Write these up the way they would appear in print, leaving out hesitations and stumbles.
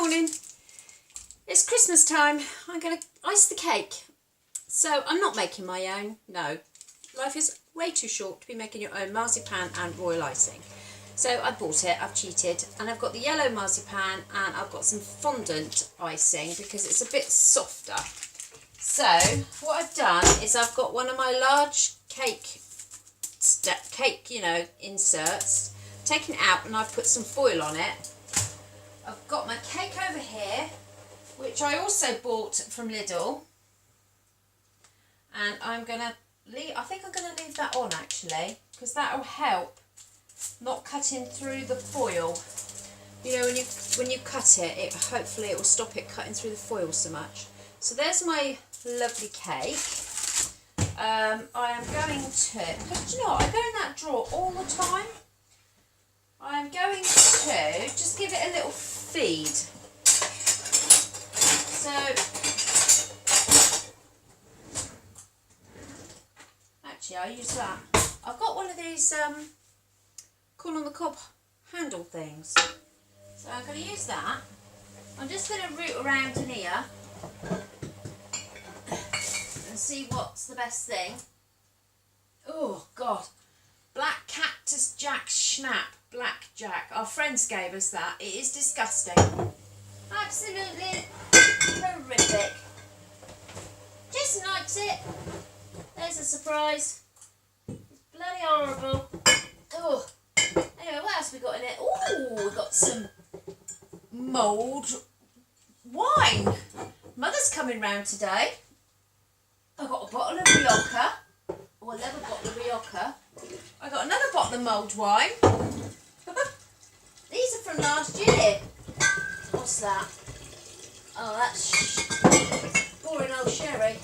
morning. It's Christmas time. I'm going to ice the cake. So I'm not making my own. No. Life is way too short to be making your own marzipan and royal icing. So I bought it, I've cheated, and I've got the yellow marzipan and I've got some fondant icing because it's a bit softer. So what I've done is I've got one of my large cake, inserts, taken it out, and I've put some foil on it. I've got my cake over here, which I also bought from Lidl, and I'm gonna leave. I think I'm gonna leave that on actually, because that will help not cutting through the foil. You know, when you cut it, hopefully it will stop it cutting through the foil so much. So there's my lovely cake. I am going to, because you know what, I go in that drawer all the time. I am going to just give it a little feed. So, actually I'll use that. I've got one of these corn on the cob handle things. So I'm going to use that. I'm just going to root around in here and see what's the best thing. Oh God. Black Cactus Jack Schnapp. Black Jack. Our friends gave us that. It is disgusting. Absolutely horrific. Jason likes it. There's a surprise. It's bloody horrible. Oh. Anyway, what else we got in it? Oh, we got some mulled wine. Mother's coming round today. I've got a bottle of Rioja. Oh, I love a bottle of Rioja. I got another bottle of mulled wine. These are from last year. What's that? Oh, that's boring old sherry.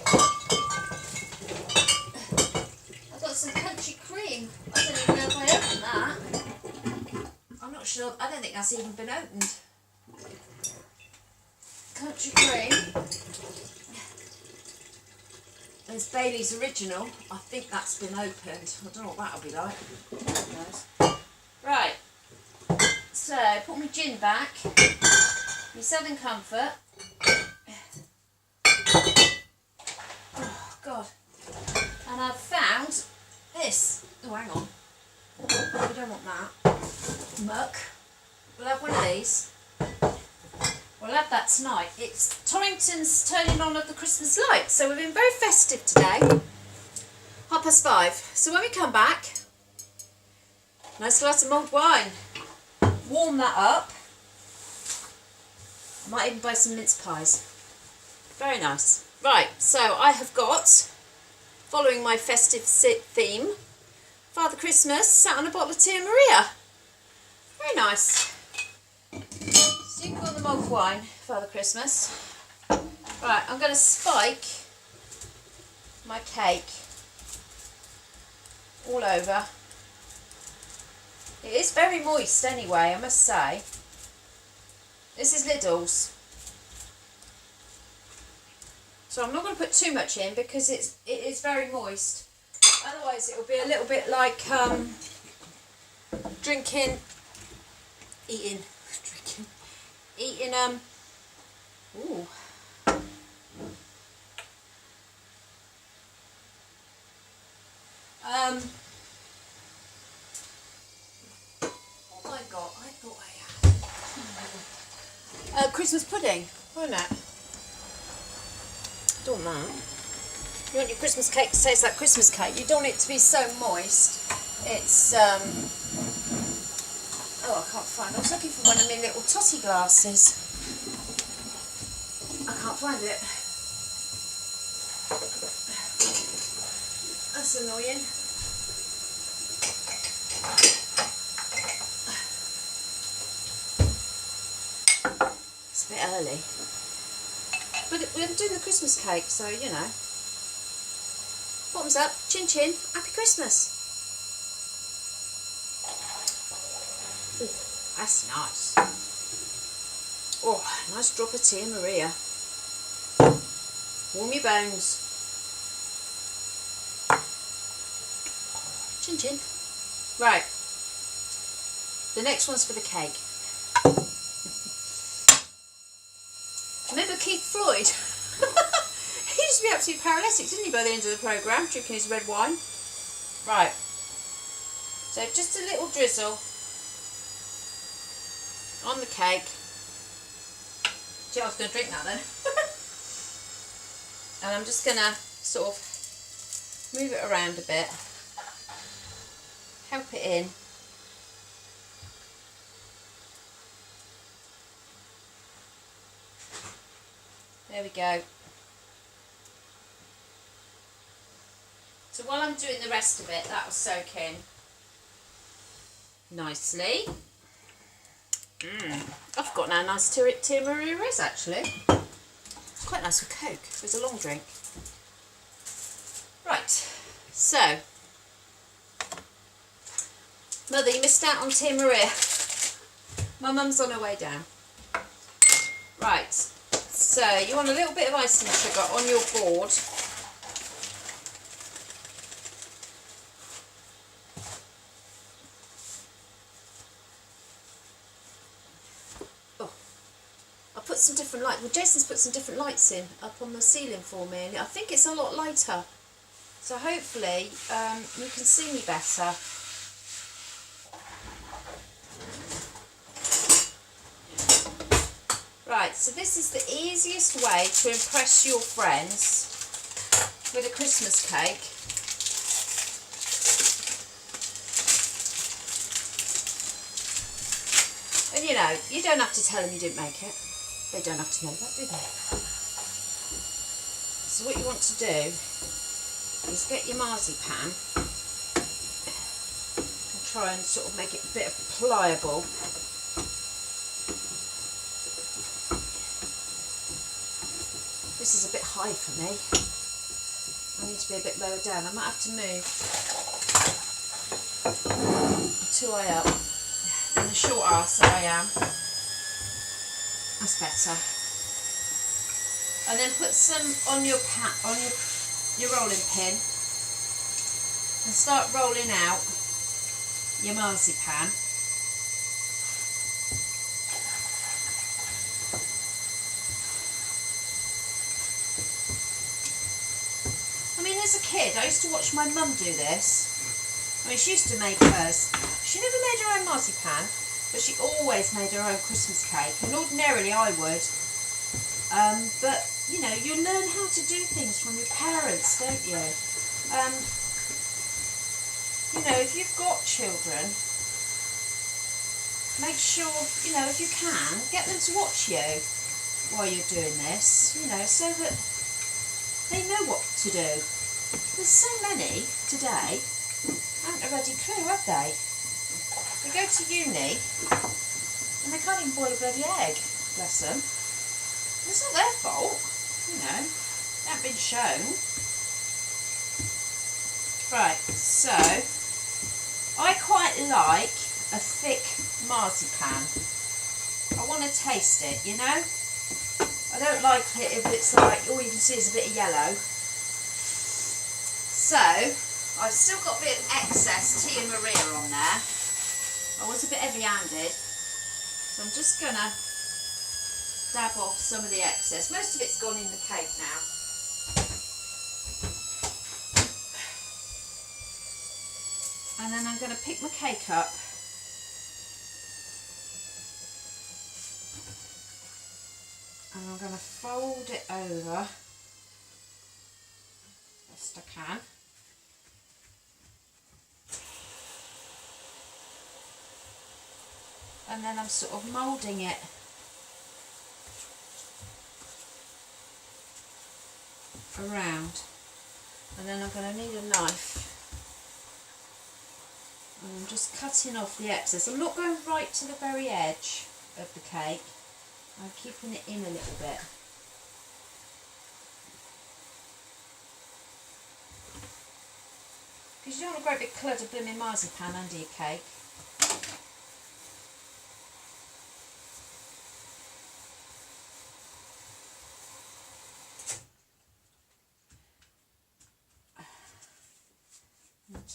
I've got some country cream. I don't even know if I opened that. I'm not sure. I don't think that's even been opened. Country cream. There's Bailey's Original. I think that's been opened. I don't know what that'll be like. Who knows? Right. So, put my gin back. My Southern Comfort. Oh, God. And I've found this. Oh, hang on. We don't want that. Muck. We'll have one of these. We'll have that tonight. It's Torrington's turning on of the Christmas lights. So we've been very festive today. 5:30. So when we come back, nice glass of mulled wine. Warm that up. I might even buy some mince pies. Very nice. Right, so I have got, following my festive theme, Father Christmas sat on a bottle of Tia Maria. Very nice. So you can go on the mulled wine, Father Christmas. Right, I'm going to spike my cake all over. It is very moist anyway, I must say. This is Lidl's. So I'm not going to put too much in because it is very moist. Otherwise it will be a little bit like eating, ooh. What have I got? I thought I had Christmas pudding, won't it? Don't that. You want your Christmas cake to taste like Christmas cake. You don't want it to be so moist. It's oh, I can't find. I was looking for one of my little totty glasses. I can't find it. That's annoying. It's a bit early. But we're doing the Christmas cake, so you know. Bottoms up, chin chin, happy Christmas. Ooh, that's nice. Oh, nice drop of Tia Maria. Warm your bones. Chin chin. Right. The next one's for the cake. Keith Floyd? He used to be absolutely paralytic, didn't he, by the end of the programme, drinking his red wine? Right. So just a little drizzle on the cake. Gee, I was going to drink that then. And I'm just going to sort of move it around a bit. Help it in. There we go. So while I'm doing the rest of it, that will soak in nicely. I've forgotten how nice Tia Maria is actually. It's quite nice with Coke. It's a long drink. Right, so Mother, you missed out on Tia Maria. My mum's on her way down. Right, so you want a little bit of icing sugar on your board. Some different lights. Well, Jason's put some different lights in up on the ceiling for me, and I think it's a lot lighter. So hopefully you can see me better. Right, so this is the easiest way to impress your friends with a Christmas cake. And you know, you don't have to tell them you didn't make it. They don't have to know that, do they? So what you want to do is get your marzipan and try and sort of make it a bit pliable. This is a bit high for me. I need to be a bit lower down. I might have to move. I'm too high up. And a short arse that I am. That's better. And then put some on your rolling pin and start rolling out your marzipan. I mean, as a kid, I used to watch my mum do this. I mean, she used to make hers. She never made her own marzipan, but she always made her own Christmas cake, and ordinarily I would. But, you know, you learn how to do things from your parents, don't you? You know, if you've got children, make sure, you know, if you can, get them to watch you while you're doing this, you know, so that they know what to do. There's so many today, haven't a bloody clue, have they? They go to uni and they can't even boil a bloody egg, bless them. It's not their fault, you know, they haven't been shown. Right, so I quite like a thick marzipan. I want to taste it, you know. I don't like it if it's like all you can see is a bit of yellow. So I've still got a bit of excess Tia Maria on there. I was a bit heavy-handed, so I'm just going to dab off some of the excess. Most of it's gone in the cake now. And then I'm going to pick my cake up and I'm going to fold it over best I can. And then I'm sort of moulding it around, and then I'm going to need a knife, and I'm just cutting off the excess. I'm not going right to the very edge of the cake, I'm keeping it in a little bit. Because you don't want a great big clud of blooming marzipan under your cake.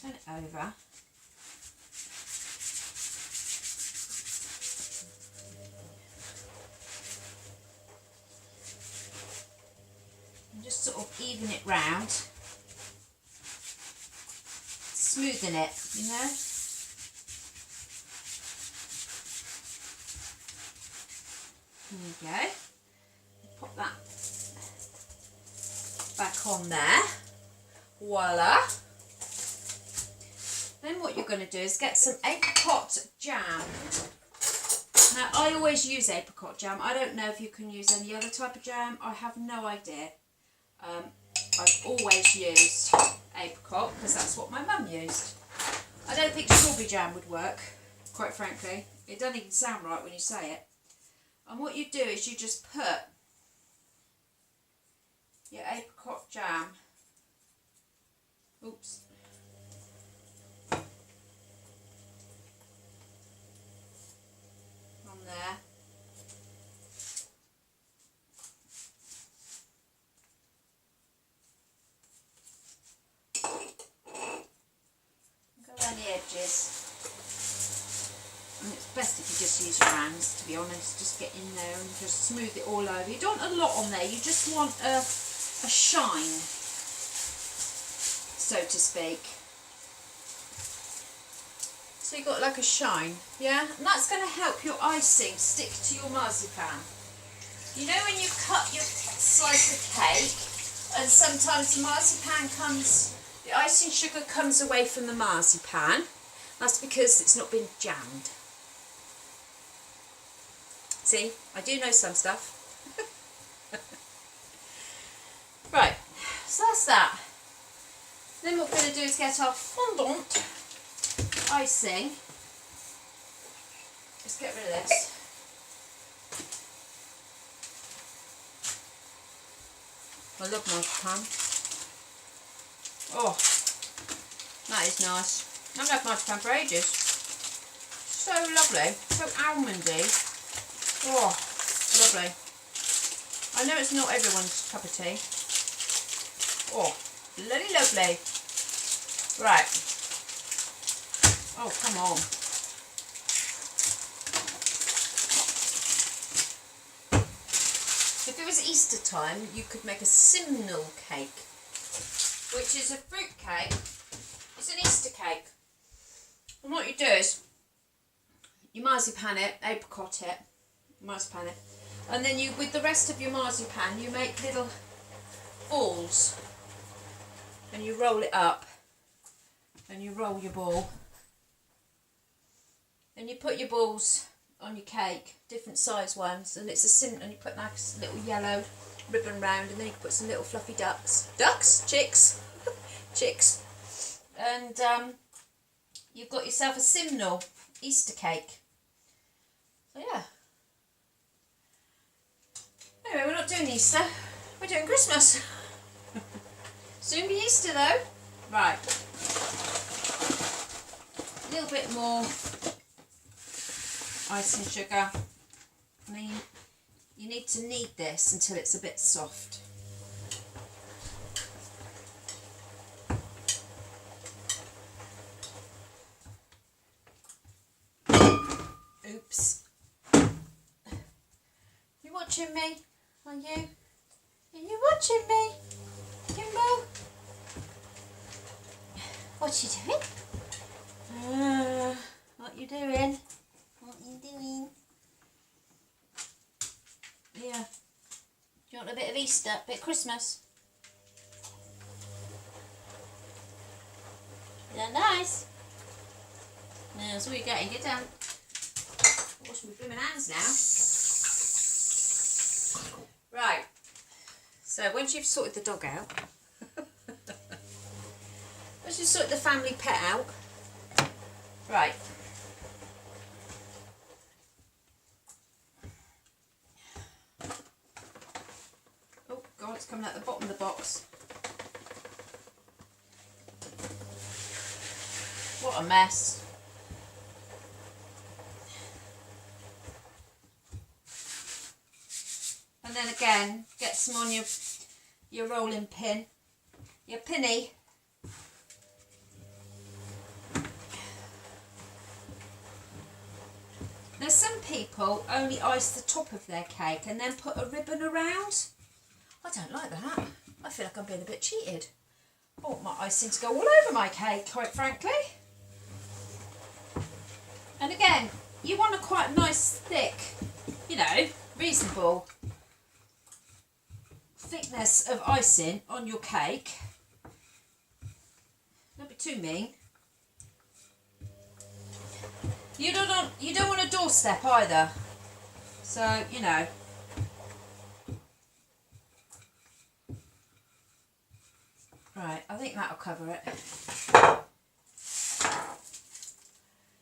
Turn it over. sort of even it round, smoothing it, you know. There you go. Pop that back on there. Voila. Then what you're going to do is get some apricot jam. Now, I always use apricot jam. I don't know if you can use any other type of jam. I have no idea. I've always used apricot because that's what my mum used. I don't think strawberry jam would work, quite frankly. It doesn't even sound right when you say it. And what you do is you just put your apricot jam, oops, on there. Go around the edges. And it's best if you just use your hands, to be honest. Just get in there and just smooth it all over. You don't want a lot on there, you just want a shine, so to speak. So you've got like a shine, yeah? And that's going to help your icing stick to your marzipan. You know when you cut your slice of cake, and sometimes the marzipan comes, the icing sugar comes away from the marzipan? That's because it's not been jammed. See, I do know some stuff. Right, so that's that. Then what we're going to do is get our fondant icing. Let's get rid of this. I love marzipan. Oh, that is nice. I haven't had marzipan for ages. So lovely, so almondy. Oh, lovely. I know it's not everyone's cup of tea. Oh, bloody lovely. Right. Oh, come on. If it was Easter time, you could make a simnel cake, which is a fruit cake. It's an Easter cake. And what you do is, you marzipan it, apricot it, marzipan it, and then you, with the rest of your marzipan, you make little balls, and you roll it up, and you roll your ball, and you put your balls on your cake, different size ones, and it's a sim, and you put like a little yellow ribbon round, and then you can put some little fluffy chicks, and you've got yourself a simnel Easter cake. So yeah. Anyway, we're not doing Easter, we're doing Christmas. Soon be Easter though. Right. A little bit more icing sugar. I mean, you need to knead this until it's a bit soft. Oops. You watching me? Are you? Are you watching me? Kimbo? What you doing? What you doing? What you doing? Yeah. Do you want a bit of Easter? A bit of Christmas? Is that nice? No, that's all you're getting. Get down. Wash my blooming hands now. Right. So once you've sorted the dog out, once you've sorted the family pet out, right. Oh God, it's coming out the bottom of the box. What a mess. And then again, get some on your rolling pin, your pinny. Now some people only ice the top of their cake and then put a ribbon around. I don't like that. I feel like I'm being a bit cheated. I want my icing to go all over my cake, quite frankly. And again, you want a quite nice, thick, you know, reasonable thickness of icing on your cake. Don't be too mean. You don't want a doorstep either. So, you know. Right, I think that'll cover it.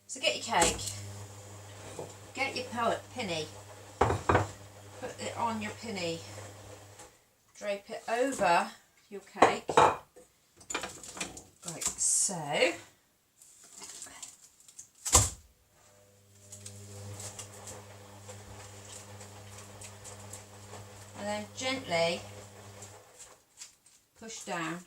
So get your cake, get your penny, put it on your penny, drape it over your cake, like so. And then gently push down.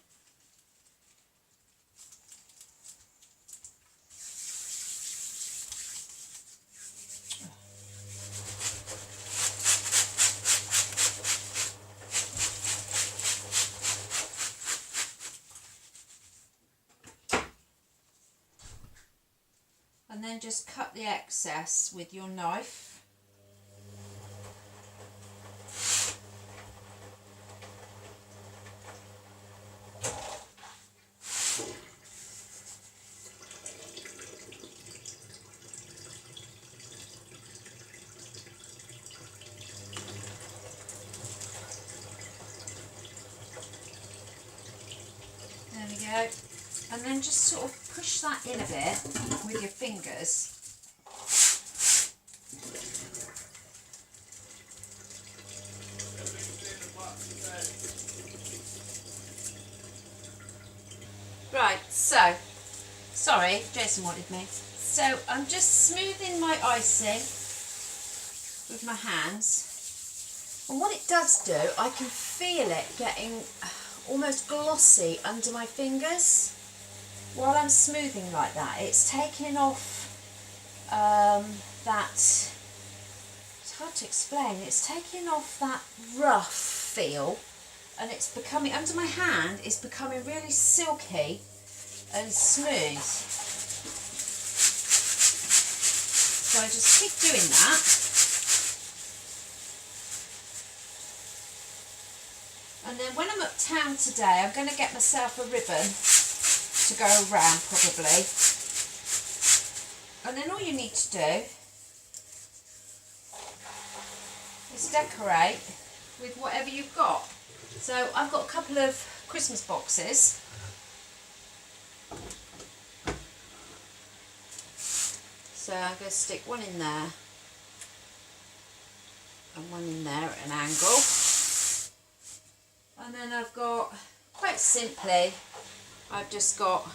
And then just cut the excess with your knife. There we go. And then just sort of push that in a bit with your fingers. Right, so, sorry, Jason wanted me. So I'm just smoothing my icing with my hands. And what it does do, I can feel it getting almost glossy under my fingers while I'm smoothing like that. It's taking off that, it's hard to explain, it's taking off that rough feel, and it's becoming, under my hand, it's becoming really silky and smooth. So I just keep doing that. And then when I'm uptown today, I'm going to get myself a ribbon to go around probably. And then all you need to do is decorate with whatever you've got. So I've got a couple of Christmas boxes. So I'm going to stick one in there and one in there at an angle. And then I've got, quite simply, I've just got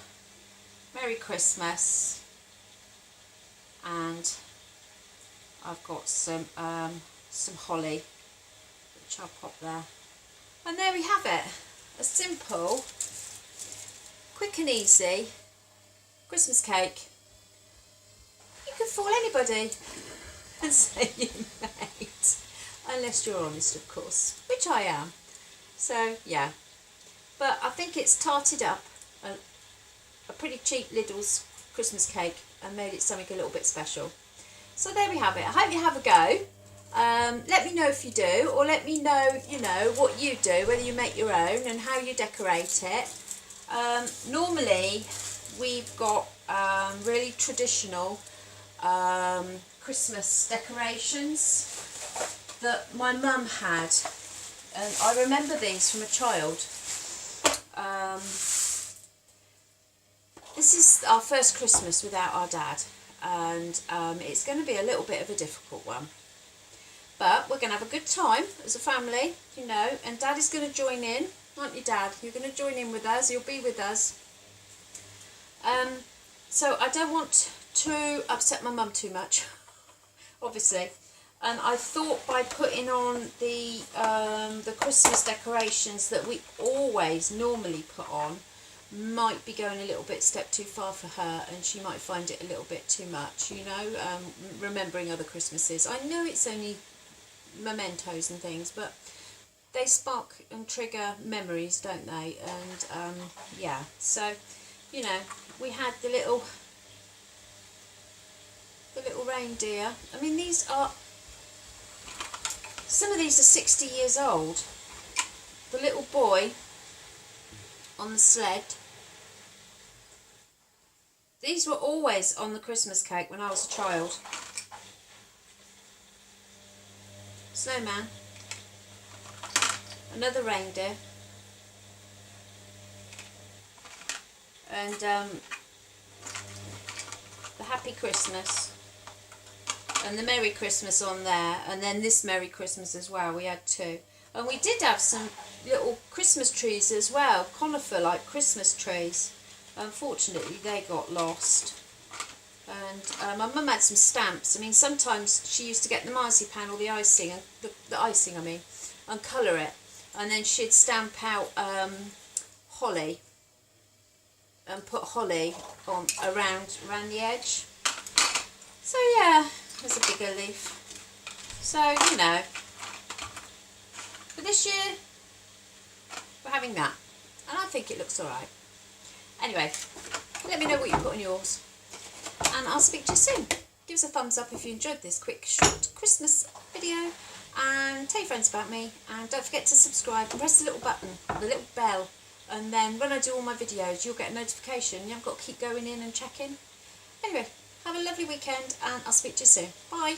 Merry Christmas, and I've got some holly, which I'll pop there. And there we have it, a simple, quick and easy Christmas cake. You can fool anybody and say you made, unless you're honest, of course, which I am. So yeah, but I think it's tarted up a pretty cheap Lidl's Christmas cake and made it something a little bit special. So there we have it. I hope you have a go. Let me know if you do, or let me know, you know, what you do, whether you make your own and how you decorate it. Normally we've got really traditional Christmas decorations that my mum had. And I remember these from a child. This is our first Christmas without our dad, and it's going to be a little bit of a difficult one. But we're going to have a good time as a family, you know, and Dad is going to join in, aren't you, Dad? You're going to join in with us, you'll be with us. So I don't want to upset my mum too much, obviously. And I thought by putting on the Christmas decorations that we always normally put on might be going a little bit step too far for her, and she might find it a little bit too much, you know, remembering other Christmases. I know it's only mementos and things, but they spark and trigger memories, don't they? And yeah, so you know, we had the little reindeer. I mean, these are, some of these are 60 years old. The little boy on the sled. These were always on the Christmas cake when I was a child. Snowman. Another reindeer. And the Happy Christmas. And the Merry Christmas on there. And then this Merry Christmas as well. We had two. And we did have some little Christmas trees as well. Conifer-like Christmas trees. Unfortunately, they got lost. And my mum had some stamps. I mean, sometimes she used to get the marzipan or the icing, and the icing, I mean, and colour it. And then she'd stamp out holly and put holly on around the edge. So yeah, there's a bigger leaf. So, you know, for this year, we're having that. And I think it looks alright. Anyway, let me know what you put on yours. And I'll speak to you soon. Give us a thumbs up if you enjoyed this quick, short Christmas video. And tell your friends about me. And don't forget to subscribe and press the little button, the little bell. And then when I do all my videos, you'll get a notification. You haven't got to keep going in and checking. Anyway, have a lovely weekend and I'll speak to you soon. Bye.